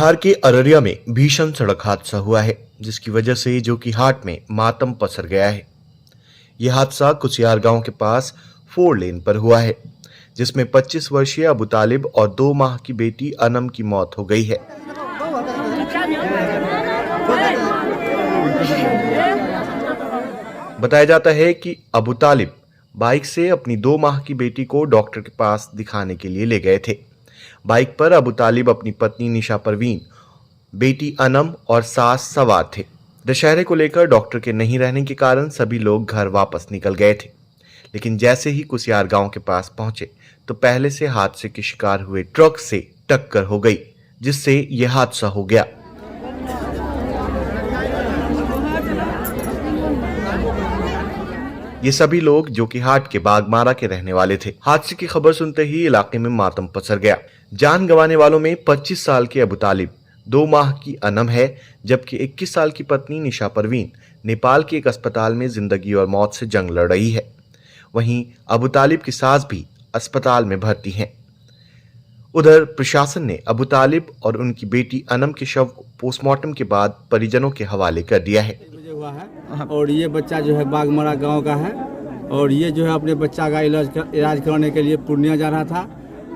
बिहार के अररिया में भीषण सड़क हादसा हुआ है, जिसकी वजह से जोकीहाट में मातम पसर गया है। यह हादसा कुसियार गांव के पास 4 लेन पर हुआ है, जिसमें 25 वर्षीय अबू तालिब और 2 माह की बेटी अनम की मौत हो गई है। बताया जाता है कि अबू तालिब बाइक से अपनी 2 माह की बेटी को डॉक्टर के पास दिखाने के लिए ले गए थे। बाइक पर अबू तालिब अपनी पत्नी निशा परवीन, बेटी अनम और सास सवार थे। दशहरे को लेकर डॉक्टर के नहीं रहने के कारण सभी लोग घर वापस निकल गए थे, लेकिन जैसे ही कुसियार गांव के पास पहुंचे तो पहले से हादसे के शिकार हुए ट्रक से टक्कर हो गई, जिससे यह हादसा हो गया। ये सभी लोग जोकीहाट के बागमारा के रहने वाले थे। हादसे की खबर सुनते ही इलाके में मातम पसर गया। जान गंवाने वालों में 25 साल के अबू तालिब, 2 माह की अनम है, जबकि 21 साल की पत्नी निशा परवीन नेपाल के एक अस्पताल में जिंदगी और मौत से जंग लड़ रही है। वहीं अबू तालिब की सास भी अस्पताल में भर्ती हैं। उधर प्रशासन ने अबू तालिब और उनकी बेटी अनम के शव को पोस्टमार्टम के बाद परिजनों के हवाले कर दिया है। और ये बच्चा जो है बागमारा गांव का है, और ये जो है अपने बच्चा का इलाज कराने के लिए पूर्णिया जा रहा था,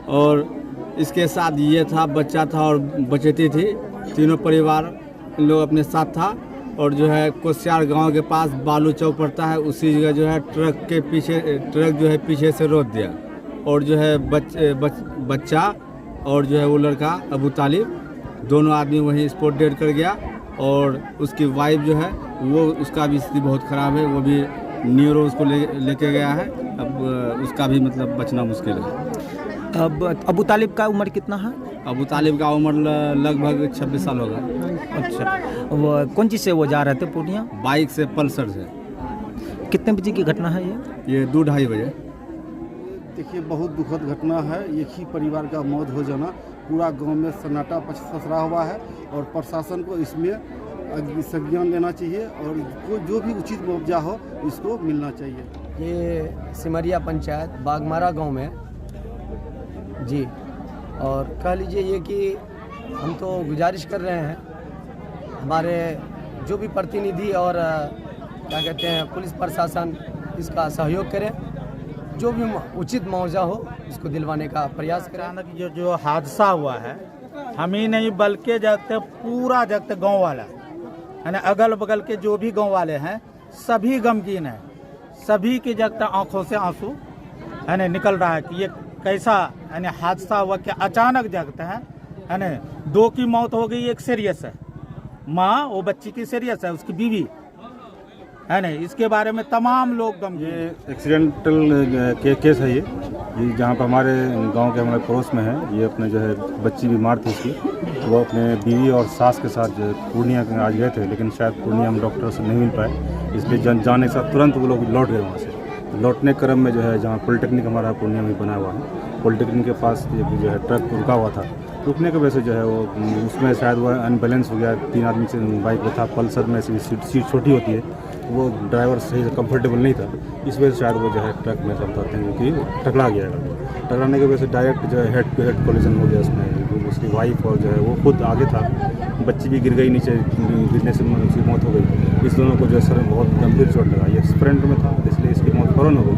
और इसके साथ ये था, बच्चा था और बचेती थी। तीनों परिवार लोग अपने साथ था। और जो है कुसियार गांव के पास बालू चौक पड़ता है, उसी जगह जो है ट्रक जो है पीछे से रोक दिया, और जो है बच्चा और जो है वो लड़का अबू तालिब, दोनों आदमी वहीं स्पॉट डेड कर गया। और उसकी वाइफ जो है वो, उसका भी स्थिति बहुत ख़राब है, वो भी न्यूरो उसको लेके गया है। अब उसका भी मतलब बचना मुश्किल है। अब अबू तालिब का उम्र कितना है? अबू तालिब का उम्र लगभग 26 साल होगा। अच्छा, वो कौन चीज़ से वो जा रहे थे पूर्णिया? बाइक से, पल्सर से। कितने बजे की घटना है ये 2-2:30 बजे। देखिए, बहुत दुखद घटना है। एक ही परिवार का मौत हो जाना, पूरा गांव में सन्नाटा पसरा हुआ है, और प्रशासन को इसमें संज्ञान लेना चाहिए, और जो भी उचित मुआवजा हो इसको मिलना चाहिए। ये सिमरिया पंचायत बागमारा गांव में जी, और कह लीजिए ये कि हम तो गुजारिश कर रहे हैं, हमारे जो भी प्रतिनिधि और क्या कहते हैं पुलिस प्रशासन इसका सहयोग करें, जो भी उचित मुआवजा हो उसको दिलवाने का प्रयास करें। अचानक जो हादसा हुआ है, हम ही नहीं बल्कि पूरा गांव वाला है ना, अगल बगल के जो भी गांव वाले हैं सभी गमगीन हैं। सभी की आंखों से आंसू है ना निकल रहा है कि ये कैसा यानी हादसा हुआ कि अचानक है ना। 2 की मौत हो गई, एक सीरियस है, माँ वो बच्ची की सीरियस है, उसकी बीवी है नहीं। इसके बारे में तमाम लोग ये एक्सीडेंटल केस है ये जहाँ पर हमारे गांव के हमारे पड़ोस में है। ये अपने जो है बच्ची बीमार थी इसकी, वो अपने बीवी और सास के साथ जो पूर्णिया आज गए थे, लेकिन शायद पूर्णिया में डॉक्टर से नहीं मिल पाए, इसलिए जाने के साथ तुरंत वो लोग लौट गए वहाँ से। लौटने क्रम में जो है जहाँ पॉलिटेक्निक हमारा पूर्णिया में बना हुआ है, पॉलिटेक्निक के पास जो है ट्रक रुका हुआ था। रुकने की वजह से जो है वो उसमें शायद वो अनबैलेंस हो गया। 3 आदमी से बाइक में था, पल्सर में सीट छोटी होती है, वो ड्राइवर सही से कंफर्टेबल नहीं था, इस वजह से शायद वो जो है ट्रक में सब बताते हैं कि टकरा गया। टकराने की वजह से डायरेक्ट जो है हेड टू हेड कोलिजन हो गया उसमें। उसकी वाइफ और जो है वो खुद आगे था, बच्ची भी गिर गई नीचे, गिरने से उसकी मौत हो गई। इस दोनों को जो है सर में बहुत गंभीर चोट लगा। ये फ्रंट में था, इसलिए इसकी मौत फौरन हो गई।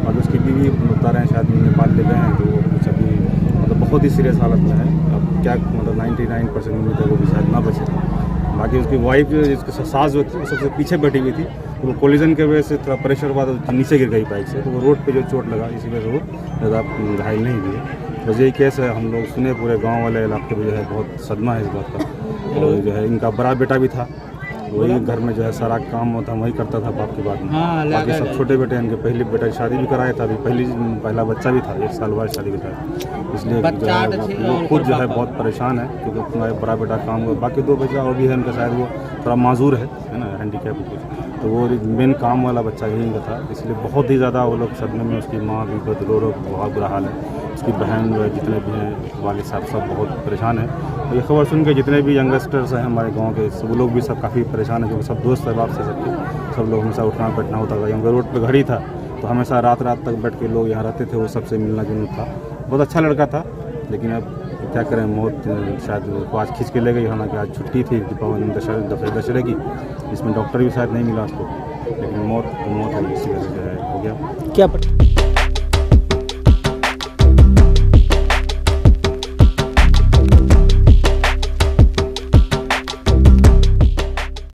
और उसकी बीवी बता रहे हैं शायद नेपाल ले गए हैं, तो वो कुछ अभी मतलब बहुत ही सीरियस हालत में है। अब क्या मतलब 99% उम्मीद है वो भी शायद ना बचे। बाकी उसकी वाइफ जो जिसके सास जो थी वो सबसे पीछे बैठी हुई थी, तो वो कोलिजन की वजह से थोड़ा प्रेशर हुआ तो नीचे गिर गई बाइक से, तो वो रोड पे जो चोट लगा इसी वजह से वो ज़्यादा घायल नहीं हुई। तो यही केस है, हम लोग सुने पूरे गांव वाले इलाके में जो है बहुत सदमा है इस बात का। और जो है इनका बड़ा बेटा भी था, वही घर में जो है सारा काम होता वही करता था बाप के बाद में। बाकी सब छोटे बेटे इनके पहले बेटा की शादी भी कराया था, अभी पहला बच्चा भी था, 1 साल बाद शादी भी था, इसलिए जो है वो खुद जो है बहुत परेशान है, क्योंकि अपना बड़ा बेटा काम हुआ। बाकी 2 बच्चा और भी है उनका, शायद वो थोड़ा माजूर है ना, हैंडीकैप कुछ, तो वो मेन काम वाला बच्चा यही का था, इसलिए बहुत ही ज़्यादा वो लोग सदमे में। उसकी माँ भी रो बहुत बुरा हाल है, उसकी बहन जो है, जितने भी हैं वालिद साहब सब बहुत परेशान है। तो ये खबर सुन के जितने भी यंगस्टर्स हैं हमारे गांव के, सब लोग भी सब काफ़ी परेशान हैं, क्योंकि सब दोस्त है बाप से सबके, सब लोग हमेशा उठना बैठना होता था। क्योंकि रोड पे घर ही था, तो हमेशा रात तक बैठ के लोग यहाँ रहते थे, वो सबसे मिलना जुलना था। बहुत अच्छा लड़का था, लेकिन अब क्या करें, मौत शायद उसको आज खींच के ले गई। हालांकि आज छुट्टी थी दीपावली दशहरे की, इसमें डॉक्टर भी शायद नहीं मिला उसको, लेकिन मौत तो मौत है, इसी वजह से हो गया। क्या